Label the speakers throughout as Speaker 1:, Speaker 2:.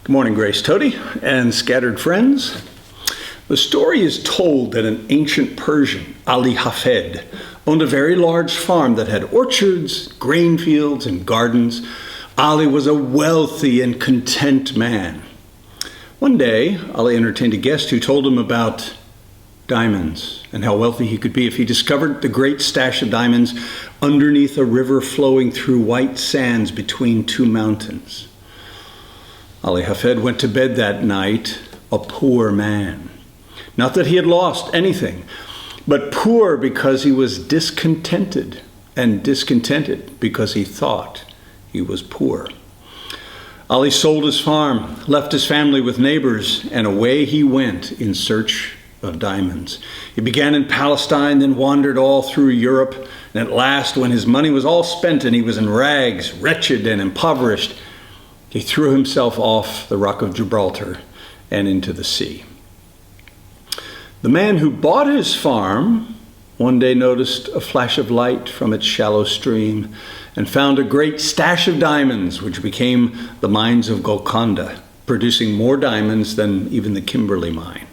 Speaker 1: Good morning, Grace-Toti and scattered friends. The story is told that an ancient Persian, Ali Hafed, owned a very large farm that had orchards, grain fields, and gardens. Ali was a wealthy and content man. One day, Ali entertained a guest who told him about diamonds and how wealthy he could be if he discovered the great stash of diamonds underneath a river flowing through white sands between two mountains. Ali Hafed went to bed that night a poor man. Not that he had lost anything, but poor because he was discontented, and discontented because he thought he was poor. Ali sold his farm, left his family with neighbors, and away he went in search of diamonds. He began in Palestine, then wandered all through Europe, and at last, when his money was all spent and he was in rags, wretched and impoverished, he threw himself off the Rock of Gibraltar and into the sea. The man who bought his farm one day noticed a flash of light from its shallow stream and found a great stash of diamonds, which became the mines of Golconda, producing more diamonds than even the Kimberley mine.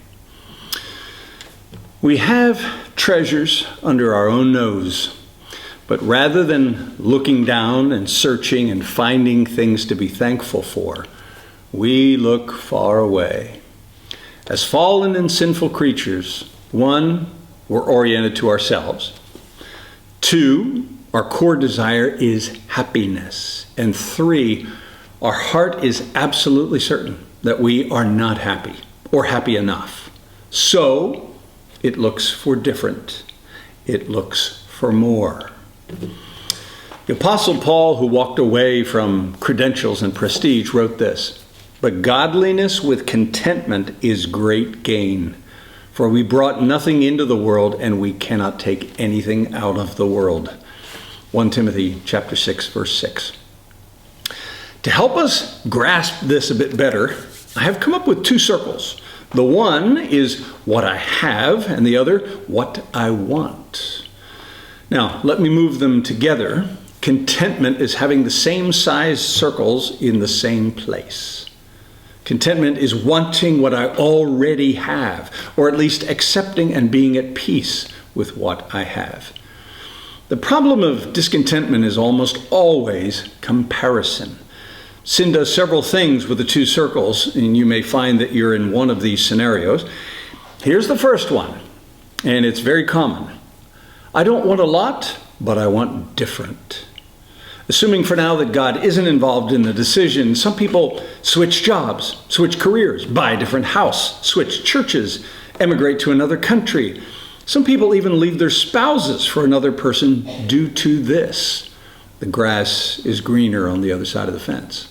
Speaker 1: We have treasures under our own nose, but rather than looking down and searching and finding things to be thankful for, we look far away. As fallen and sinful creatures, one, we're oriented to ourselves. Two, our core desire is happiness. And three, our heart is absolutely certain that we are not happy or happy enough. So it looks for different. It looks for more. The Apostle Paul, who walked away from credentials and prestige, wrote this: "But godliness with contentment is great gain. For we brought nothing into the world, and we cannot take anything out of the world." 1 Timothy chapter 6, verse 6. To help us grasp this a bit better, I have come up with two circles. The one is what I have, and the other, what I want. Now, let me move them together. Contentment is having the same size circles in the same place. Contentment is wanting what I already have, or at least accepting and being at peace with what I have. The problem of discontentment is almost always comparison. Sin does several things with the two circles, and you may find that you're in one of these scenarios. Here's the first one, and it's very common. I don't want a lot, but I want different. Assuming for now that God isn't involved in the decision, some people switch jobs, switch careers, buy a different house, switch churches, emigrate to another country. Some people even leave their spouses for another person due to this. The grass is greener on the other side of the fence.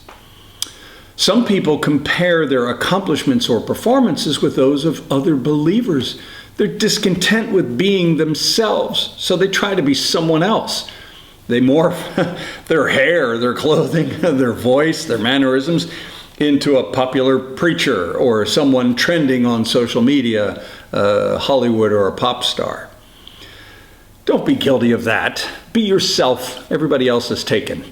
Speaker 1: Some people compare their accomplishments or performances with those of other believers. They're discontent with being themselves, so they try to be someone else. They morph their hair, their clothing, their voice, their mannerisms into a popular preacher or someone trending on social media, Hollywood or a pop star. Don't be guilty of that. Be yourself. Everybody else is taken.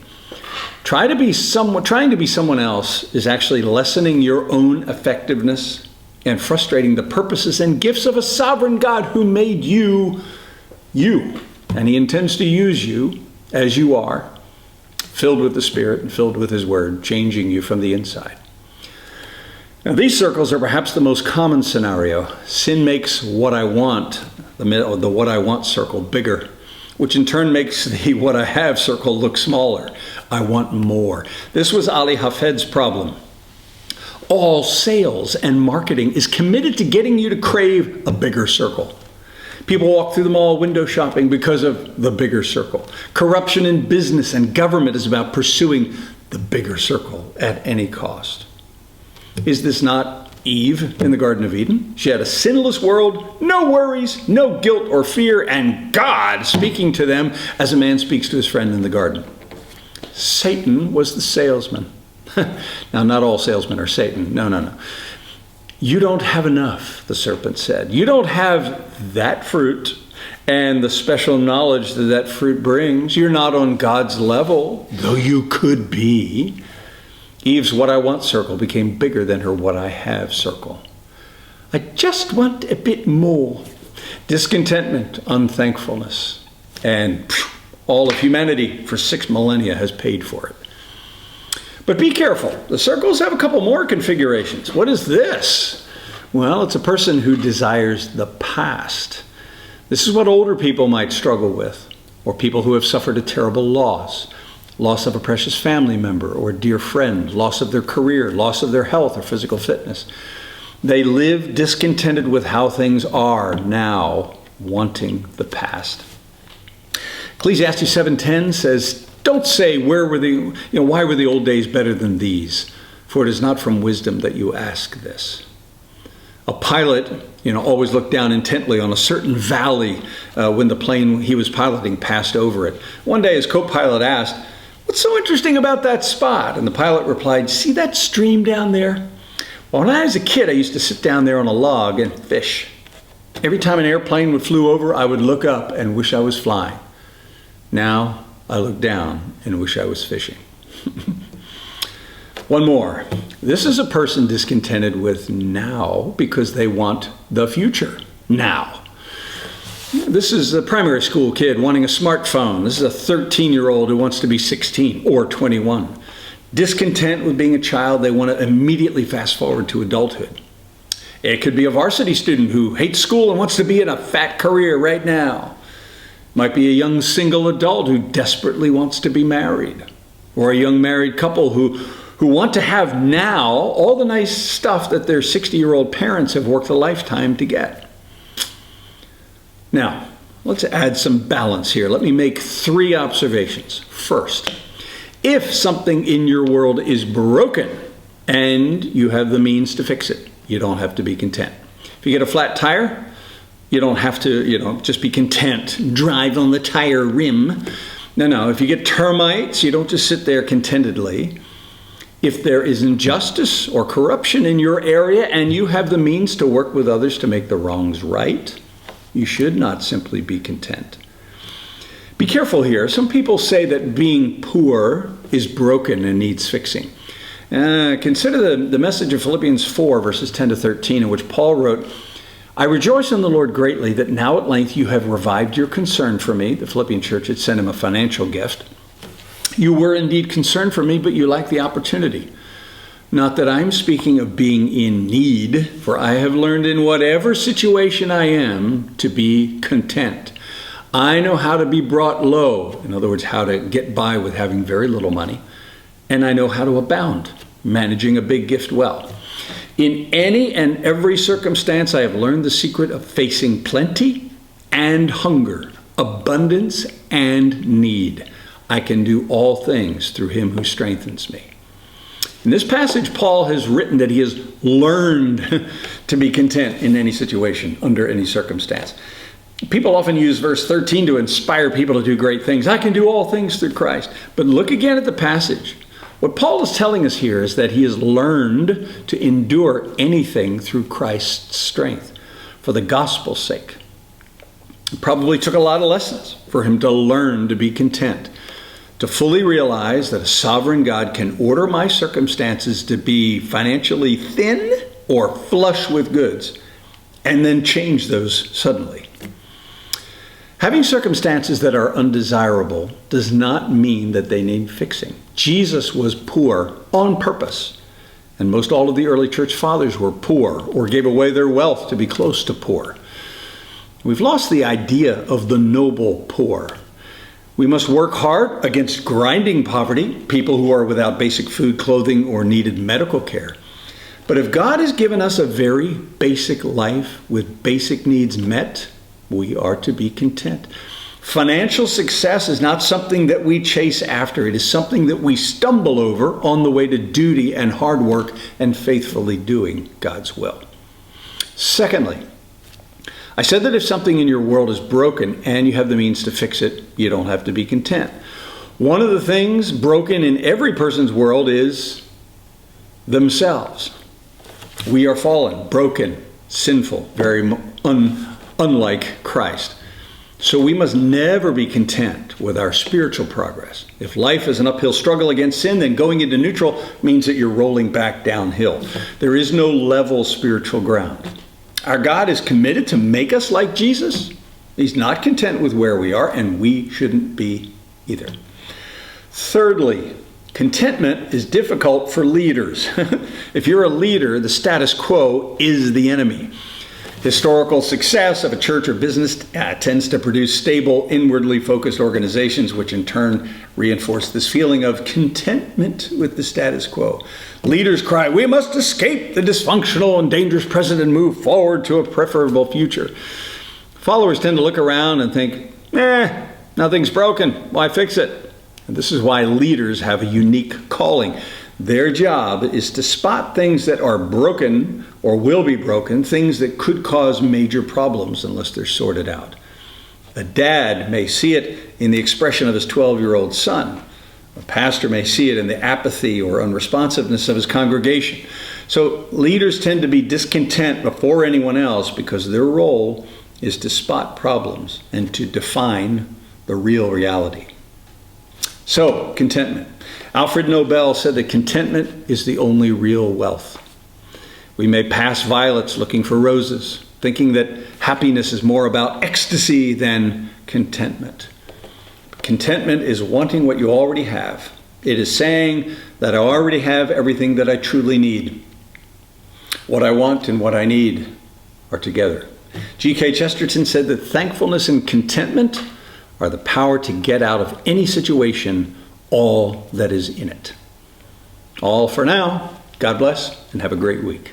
Speaker 1: Trying to be someone else is actually lessening your own effectiveness and frustrating the purposes and gifts of a sovereign God who made you, you. And he intends to use you as you are, filled with the Spirit and filled with his word, changing you from the inside. Now, these circles are perhaps the most common scenario. Sin makes what I want, the what I want circle, bigger, which in turn makes the what I have circle look smaller. I want more. This was Ali Hafed's problem. All sales and marketing is committed to getting you to crave a bigger circle. People walk through the mall window shopping because of the bigger circle. Corruption in business and government is about pursuing the bigger circle at any cost. Is this not Eve in the Garden of Eden? She had a sinless world, no worries, no guilt or fear, and God speaking to them as a man speaks to his friend in the garden. Satan was the salesman. Now, not all salesmen are Satan. No. You don't have enough, the serpent said. You don't have that fruit and the special knowledge that that fruit brings. You're not on God's level, though you could be. Eve's what I want circle became bigger than her what I have circle. I just want a bit more. Discontentment, unthankfulness, and all of humanity for 6 millennia has paid for it. But be careful. The circles have a couple more configurations. What is this? Well, it's a person who desires the past. This is what older people might struggle with, or people who have suffered a terrible loss of a precious family member or a dear friend, loss of their career, loss of their health or physical fitness. They live discontented with how things are now, wanting the past. Ecclesiastes 7:10 says, "Don't say why were the old days better than these? For it is not from wisdom that you ask this." A pilot, always looked down intently on a certain valley when the plane he was piloting passed over it. One day his co-pilot asked, "What's so interesting about that spot?" And the pilot replied, "See that stream down there? Well, when I was a kid, I used to sit down there on a log and fish. Every time an airplane would flew over, I would look up and wish I was flying. Now I look down and wish I was fishing." One more. This is a person discontented with now because they want the future now. This is a primary school kid wanting a smartphone. This is a 13-year-old who wants to be 16 or 21. Discontent with being a child, they want to immediately fast forward to adulthood. It could be a varsity student who hates school and wants to be in a fat career right now. Might be a young single adult who desperately wants to be married. Or a young married couple who want to have now all the nice stuff that their 60-year-old parents have worked a lifetime to get. Now, let's add some balance here. Let me make 3 observations. First, if something in your world is broken and you have the means to fix it, you don't have to be content. If you get a flat tire, you don't have to, just be content, drive on the tire rim. No. If you get termites, you don't just sit there contentedly. If there is injustice or corruption in your area and you have the means to work with others to make the wrongs right, you should not simply be content. Be careful here. Some people say that being poor is broken and needs fixing. Consider the message of Philippians 4, verses 10 to 13, in which Paul wrote, "I rejoice in the Lord greatly that now at length you have revived your concern for me." The Philippian church had sent him a financial gift. "You were indeed concerned for me, but you lacked the opportunity. Not that I'm speaking of being in need, for I have learned in whatever situation I am to be content. I know how to be brought low," in other words, how to get by with having very little money, "and I know how to abound, managing a big gift well. In any and every circumstance, I have learned the secret of facing plenty and hunger, abundance and need. I can do all things through him who strengthens me." In this passage, Paul has written that he has learned to be content in any situation, under any circumstance. People often use verse 13 to inspire people to do great things. I can do all things through Christ. But look again at the passage. What Paul is telling us here is that he has learned to endure anything through Christ's strength for the gospel's sake. It probably took a lot of lessons for him to learn to be content, to fully realize that a sovereign God can order my circumstances to be financially thin or flush with goods, and then change those suddenly. Having circumstances that are undesirable does not mean that they need fixing. Jesus was poor on purpose, and most all of the early church fathers were poor or gave away their wealth to be close to poor. We've lost the idea of the noble poor. We must work hard against grinding poverty, people who are without basic food, clothing, or needed medical care. But if God has given us a very basic life with basic needs met, we are to be content. Financial success is not something that we chase after. It is something that we stumble over on the way to duty and hard work and faithfully doing God's will. Secondly, I said that if something in your world is broken and you have the means to fix it, you don't have to be content. One of the things broken in every person's world is themselves. We are fallen, broken, sinful, very unlike Christ. So we must never be content with our spiritual progress. If life is an uphill struggle against sin, then going into neutral means that you're rolling back downhill. There is no level spiritual ground. Our God is committed to make us like Jesus. He's not content with where we are, and we shouldn't be either. Thirdly, contentment is difficult for leaders. If you're a leader, the status quo is the enemy. Historical success of a church or business tends to produce stable, inwardly focused organizations, which in turn reinforce this feeling of contentment with the status quo. Leaders cry, "We must escape the dysfunctional and dangerous present and move forward to a preferable future." Followers tend to look around and think, nothing's broken. Why fix it? And this is why leaders have a unique calling. Their job is to spot things that are broken or will be broken, things that could cause major problems unless they're sorted out. A dad may see it in the expression of his 12-year-old son. A pastor may see it in the apathy or unresponsiveness of his congregation. So leaders tend to be discontent before anyone else because their role is to spot problems and to define the real reality. So, contentment. Alfred Nobel said that contentment is the only real wealth. We may pass violets looking for roses, thinking that happiness is more about ecstasy than contentment. Contentment is wanting what you already have. It is saying that I already have everything that I truly need. What I want and what I need are together. G.K. Chesterton said that thankfulness and contentment are the power to get out of any situation all that is in it. All for now. God bless and have a great week.